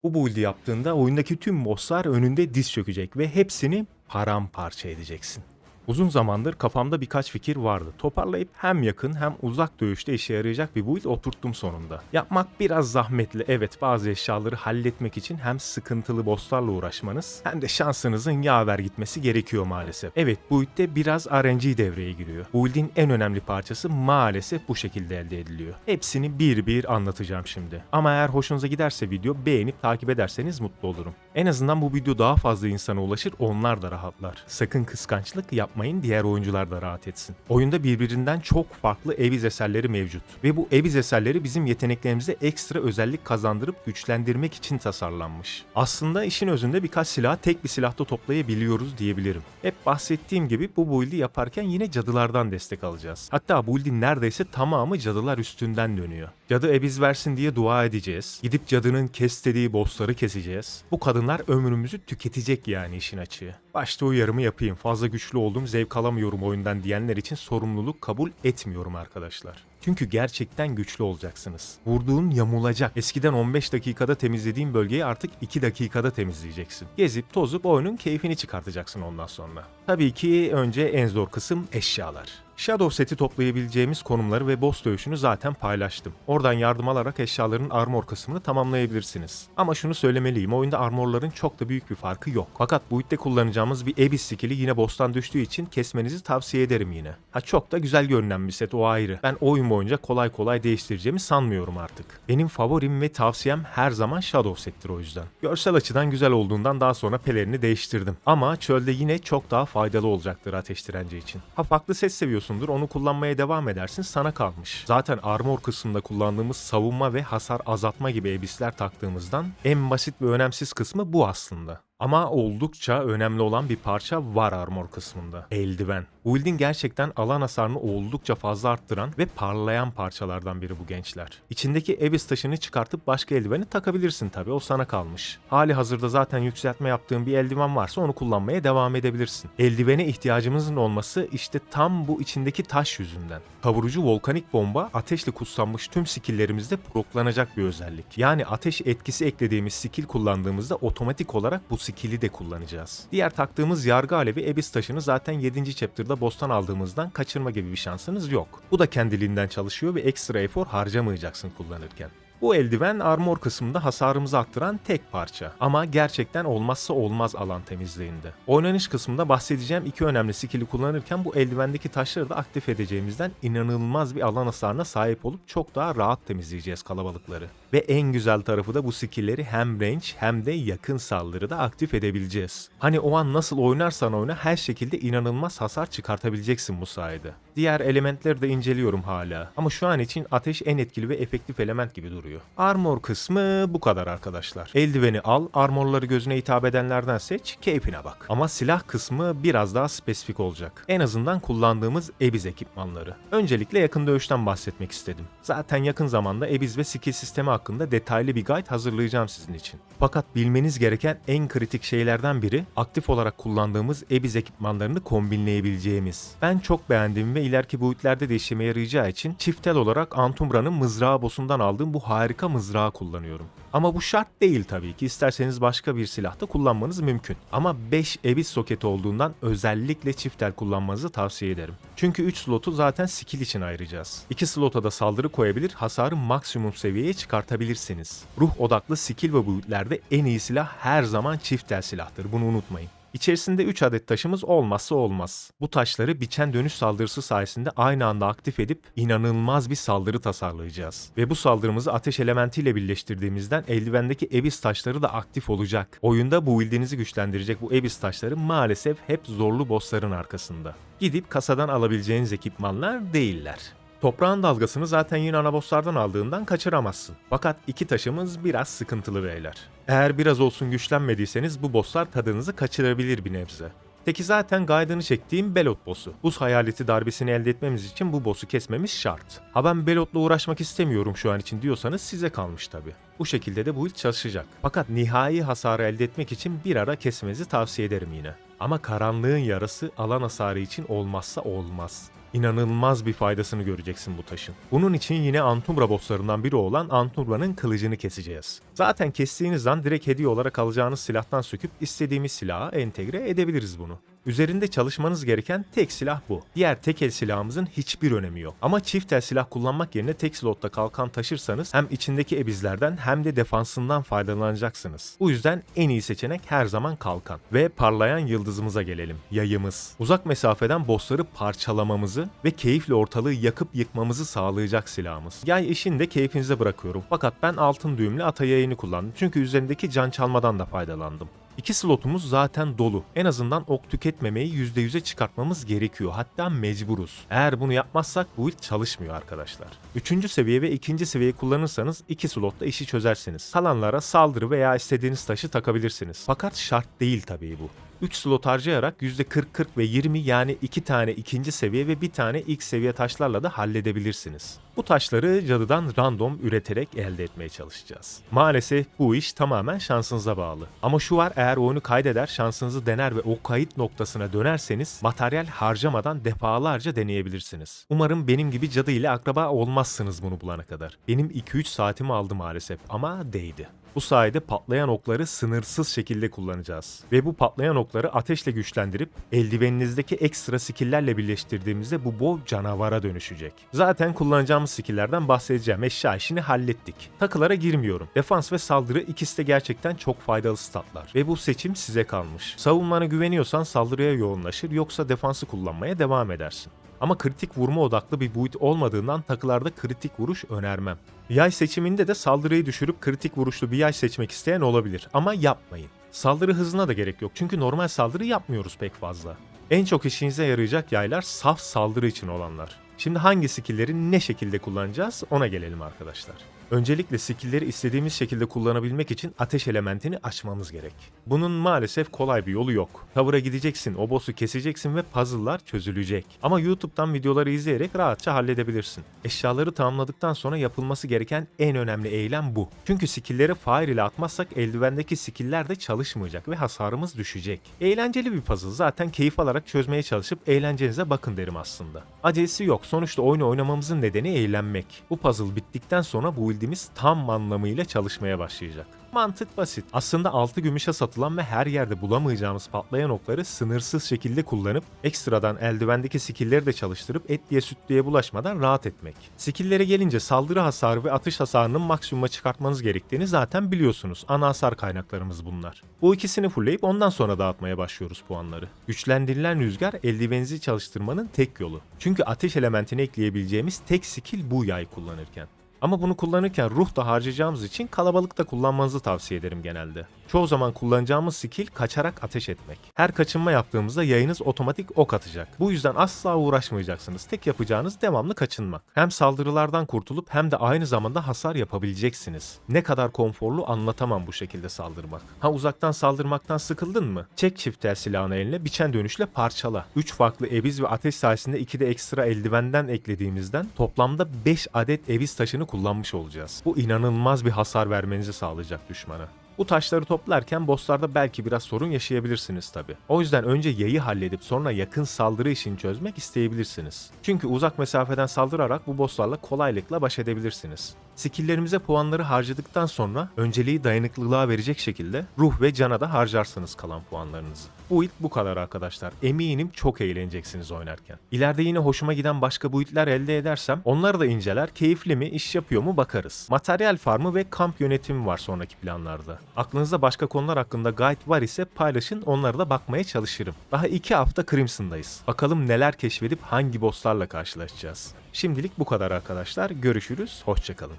Bu build'i yaptığında oyundaki tüm bosslar önünde diz çökecek ve hepsini paramparça edeceksin. Uzun zamandır kafamda birkaç fikir vardı. Toparlayıp hem yakın hem uzak dövüşte işe yarayacak bir build oturttum sonunda. Yapmak biraz zahmetli, evet, bazı eşyaları halletmek için hem sıkıntılı bosslarla uğraşmanız hem de şansınızın yaver gitmesi gerekiyor maalesef. Evet, build'de biraz RNG devreye giriyor. Build'in en önemli parçası maalesef bu şekilde elde ediliyor. Hepsini bir bir anlatacağım şimdi. Ama eğer hoşunuza giderse video, beğenip takip ederseniz mutlu olurum. En azından bu video daha fazla insana ulaşır, onlar da rahatlar. Sakın kıskançlık yapmayın, diğer oyuncular da rahat etsin. Oyunda birbirinden çok farklı Eviz eserleri mevcut. Ve bu Eviz eserleri bizim yeteneklerimize ekstra özellik kazandırıp güçlendirmek için tasarlanmış. Aslında işin özünde birkaç silahı tek bir silahta toplayabiliyoruz diyebilirim. Hep bahsettiğim gibi bu build'i yaparken yine cadılardan destek alacağız. Hatta build'in neredeyse tamamı cadılar üstünden dönüyor. Cadı Eviz versin diye dua edeceğiz. Gidip cadının kes dediği bossları keseceğiz. Bu kadınlar ömrümüzü tüketecek, yani işin açığı. Başta uyarımı yapayım. Fazla güçlü oldum, zevk alamıyorum oyundan diyenler için sorumluluk kabul etmiyorum arkadaşlar. Çünkü gerçekten güçlü olacaksınız. Vurduğun yamulacak. Eskiden 15 dakikada temizlediğin bölgeyi artık 2 dakikada temizleyeceksin. Gezip tozup oyunun keyfini çıkartacaksın ondan sonra. Tabii ki önce en zor kısım eşyalar. Shadow seti toplayabileceğimiz konumları ve boss dövüşünü zaten paylaştım. Oradan yardım alarak eşyaların armor kısmını tamamlayabilirsiniz. Ama şunu söylemeliyim, oyunda armorların çok da büyük bir farkı yok. Fakat bu build'de kullanacağımız bir Abyss skill'i yine boss'tan düştüğü için kesmenizi tavsiye ederim yine. Çok da güzel görünen bir set, o ayrı. Ben oyun boyunca kolay kolay değiştireceğimi sanmıyorum artık. Benim favorim ve tavsiyem her zaman Shadow settir o yüzden. Görsel açıdan güzel olduğundan daha sonra pelerini değiştirdim. Ama çölde yine çok daha faydalı olacaktır ateş direnci için. Farklı set seviyorsun, onu kullanmaya devam edersin, sana kalmış. Zaten armor kısmında kullandığımız savunma ve hasar azaltma gibi ebisler taktığımızdan en basit ve önemsiz kısmı bu aslında. Ama oldukça önemli olan bir parça var armor kısmında. Eldiven. Build'in gerçekten alan hasarını oldukça fazla arttıran ve parlayan parçalardan biri bu gençler. İçindeki Abyss taşını çıkartıp başka eldiveni takabilirsin tabi, o sana kalmış. Hali hazırda zaten yükseltme yaptığın bir eldiven varsa onu kullanmaya devam edebilirsin. Eldivene ihtiyacımızın olması işte tam bu içindeki taş yüzünden. Kavurucu volkanik bomba ateşle kutsanmış tüm skill'lerimizde proklanacak bir özellik. Yani ateş etkisi eklediğimiz skill kullandığımızda otomatik olarak bu skill'i de kullanacağız. Diğer taktığımız yargı alevi Abyss taşını zaten 7. chapter'da boss'tan aldığımızdan kaçırma gibi bir şansınız yok. Bu da kendiliğinden çalışıyor ve ekstra efor harcamayacaksın kullanırken. Bu eldiven armor kısmında hasarımızı arttıran tek parça. Ama gerçekten olmazsa olmaz alan temizliğinde. Oynanış kısmında bahsedeceğim iki önemli skill'i kullanırken bu eldivendeki taşları da aktif edeceğimizden inanılmaz bir alan hasarına sahip olup çok daha rahat temizleyeceğiz kalabalıkları. Ve en güzel tarafı da bu skill'leri hem range hem de yakın saldırıda aktif edebileceğiz. Hani o an nasıl oynarsan oyna her şekilde inanılmaz hasar çıkartabileceksin bu sayede. Diğer elementleri de inceliyorum hala. Ama şu an için ateş en etkili ve efektif element gibi duruyor. Armor kısmı bu kadar arkadaşlar. Eldiveni al, armorları gözüne hitap edenlerden seç, keyfine bak. Ama silah kısmı biraz daha spesifik olacak. En azından kullandığımız Abyss ekipmanları. Öncelikle yakın dövüşten bahsetmek istedim. Zaten yakın zamanda Abyss ve skill sistemi hakkında detaylı bir guide hazırlayacağım sizin için. Fakat bilmeniz gereken en kritik şeylerden biri aktif olarak kullandığımız Abyss ekipmanlarını kombinleyebileceğimiz. Ben çok beğendiğim ve ileriki boyutlarda da işime yarayacağı için çiftel olarak Antumbra'nın mızrağı boss'undan aldığım bu harika mızrağı kullanıyorum. Ama bu şart değil tabii ki. İsterseniz başka bir silahta kullanmanız mümkün. Ama 5 Abyss soketi olduğundan özellikle çiftel kullanmanızı tavsiye ederim. Çünkü 3 slotu zaten skill için ayıracağız. 2 slota da saldırı koyabilir, hasarı maksimum seviyeye çıkartabilirsiniz. Ruh odaklı skill ve boyutlarda en iyi silah her zaman çiftel silahtır. Bunu unutmayın. İçerisinde 3 adet taşımız olmazsa olmaz. Bu taşları biçen dönüş saldırısı sayesinde aynı anda aktif edip inanılmaz bir saldırı tasarlayacağız. Ve bu saldırımızı ateş elementiyle birleştirdiğimizden eldivendeki Abyss taşları da aktif olacak. Oyunda bu build'inizi güçlendirecek bu Abyss taşları maalesef hep zorlu bossların arkasında. Gidip kasadan alabileceğiniz ekipmanlar değiller. Toprağın dalgasını zaten yine ana bosslardan aldığından kaçıramazsın. Fakat iki taşımız biraz sıkıntılı beyler. Eğer biraz olsun güçlenmediyseniz bu bosslar tadınızı kaçırabilir bir nebze. Peki zaten guide'ını çektiğim Belot boss'u. Buz hayaleti darbesini elde etmemiz için bu boss'u kesmemiz şart. Ben Belot'la uğraşmak istemiyorum şu an için diyorsanız size kalmış tabi. Bu şekilde de bu build çalışacak. Fakat nihai hasarı elde etmek için bir ara kesmenizi tavsiye ederim yine. Ama karanlığın yarası alan hasarı için olmazsa olmaz. İnanılmaz bir faydasını göreceksin bu taşın. Bunun için yine Antumbra bosslarından biri olan Antumbra'nın kılıcını keseceğiz. Zaten kestiğiniz an direkt hediye olarak alacağınız silahtan söküp istediğimiz silaha entegre edebiliriz bunu. Üzerinde çalışmanız gereken tek silah bu. Diğer tek el silahımızın hiçbir önemi yok. Ama çift el silah kullanmak yerine tek slotta kalkan taşırsanız hem içindeki ebizlerden hem de defansından faydalanacaksınız. Bu yüzden en iyi seçenek her zaman kalkan. Ve parlayan yıldızımıza gelelim. Yayımız. Uzak mesafeden bossları parçalamamızı ve keyifle ortalığı yakıp yıkmamızı sağlayacak silahımız. Yay işini de keyfinize bırakıyorum. Fakat ben altın düğümlü ata yayını kullandım. Çünkü üzerindeki can çalmadan da faydalandım. 2 slotumuz zaten dolu. En azından ok tüketmemeyi %100'e çıkartmamız gerekiyor. Hatta mecburuz. Eğer bunu yapmazsak bu build çalışmıyor arkadaşlar. 3. seviye ve 2. seviyeyi kullanırsanız 2 slotta işi çözersiniz. Kalanlara saldırı veya istediğiniz taşı takabilirsiniz. Fakat şart değil tabii bu. 3 slot harcayarak %40, 40 ve 20 yani 2 tane ikinci seviye ve 1 tane ilk seviye taşlarla da halledebilirsiniz. Bu taşları cadıdan random üreterek elde etmeye çalışacağız. Maalesef bu iş tamamen şansınıza bağlı. Ama şu var, eğer oyunu kaydeder, şansınızı dener ve o kayıt noktasına dönerseniz materyal harcamadan defalarca deneyebilirsiniz. Umarım benim gibi cadı ile akraba olmazsınız bunu bulana kadar. Benim 2-3 saatimi aldı maalesef ama değdi. Bu sayede patlayan okları sınırsız şekilde kullanacağız. Ve bu patlayan okları ateşle güçlendirip eldiveninizdeki ekstra skill'lerle birleştirdiğimizde bu bow canavara dönüşecek. Zaten kullanacağımız skill'lerden bahsedeceğim. Eşya işini hallettik. Takılara girmiyorum. Defans ve saldırı ikisi de gerçekten çok faydalı statlar. Ve bu seçim size kalmış. Savunmana güveniyorsan saldırıya yoğunlaşır, yoksa defansı kullanmaya devam edersin. Ama kritik vurma odaklı bir build olmadığından takılarda kritik vuruş önermem. Yay seçiminde de saldırıyı düşürüp kritik vuruşlu bir yay seçmek isteyen olabilir ama yapmayın. Saldırı hızına da gerek yok çünkü normal saldırı yapmıyoruz pek fazla. En çok işinize yarayacak yaylar saf saldırı için olanlar. Şimdi hangi skill'leri ne şekilde kullanacağız ona gelelim arkadaşlar. Öncelikle skill'leri istediğimiz şekilde kullanabilmek için ateş elementini açmamız gerek. Bunun maalesef kolay bir yolu yok. Tavıra gideceksin, o boss'u keseceksin ve puzzle'lar çözülecek. Ama YouTube'dan videoları izleyerek rahatça halledebilirsin. Eşyaları tamamladıktan sonra yapılması gereken en önemli eylem bu. Çünkü skill'leri fire ile atmazsak eldivendeki skill'ler de çalışmayacak ve hasarımız düşecek. Eğlenceli bir puzzle, zaten keyif alarak çözmeye çalışıp eğlencenize bakın derim aslında. Acelesi yok, sonuçta oyunu oynamamızın nedeni eğlenmek. Bu puzzle bittikten sonra bu build'imiz tam anlamıyla çalışmaya başlayacak. Mantık basit. Aslında 6 gümüşe satılan ve her yerde bulamayacağımız patlayan okları sınırsız şekilde kullanıp ekstradan eldivendeki skill'leri de çalıştırıp etliye sütlüye bulaşmadan rahat etmek. Skill'lere gelince saldırı hasarı ve atış hasarının maksimuma çıkartmanız gerektiğini zaten biliyorsunuz. Ana hasar kaynaklarımız bunlar. Bu ikisini fullleyip ondan sonra dağıtmaya başlıyoruz puanları. Güçlendirilen rüzgar eldivenizi çalıştırmanın tek yolu. Çünkü ateş elementini ekleyebileceğimiz tek skill bu yay kullanırken. Ama bunu kullanırken ruh da harcayacağımız için kalabalıkta kullanmanızı tavsiye ederim genelde. Çoğu zaman kullanacağımız skill kaçarak ateş etmek. Her kaçınma yaptığımızda yayınız otomatik ok atacak. Bu yüzden asla uğraşmayacaksınız. Tek yapacağınız devamlı kaçınmak. Hem saldırılardan kurtulup hem de aynı zamanda hasar yapabileceksiniz. Ne kadar konforlu anlatamam bu şekilde saldırmak. Ha, uzaktan saldırmaktan sıkıldın mı? Çek çift el silahını eline, biçen dönüşle parçala. 3 farklı ebiz ve ateş sayesinde 2 de ekstra eldivenden eklediğimizden toplamda 5 adet ebiz taşını kullanmış olacağız. Bu inanılmaz bir hasar vermenizi sağlayacak düşmana. Bu taşları toplarken bosslarda belki biraz sorun yaşayabilirsiniz tabi. O yüzden önce yayı halledip sonra yakın saldırı işini çözmek isteyebilirsiniz. Çünkü uzak mesafeden saldırarak bu bosslarla kolaylıkla baş edebilirsiniz. Skill'lerimize puanları harcadıktan sonra önceliği dayanıklılığa verecek şekilde ruh ve cana da harcarsınız kalan puanlarınızı. Bu build bu kadar arkadaşlar. Eminim çok eğleneceksiniz oynarken. İleride yine hoşuma giden başka build'ler elde edersem onları da inceler, keyifli mi, iş yapıyor mu bakarız. Materyal farmı ve kamp yönetimi var sonraki planlarda. Aklınızda başka konular hakkında guide var ise paylaşın, onlara da bakmaya çalışırım. Daha 2 hafta Crimson'dayız. Bakalım neler keşfedip hangi bosslarla karşılaşacağız. Şimdilik bu kadar arkadaşlar. Görüşürüz. Hoşça kalın.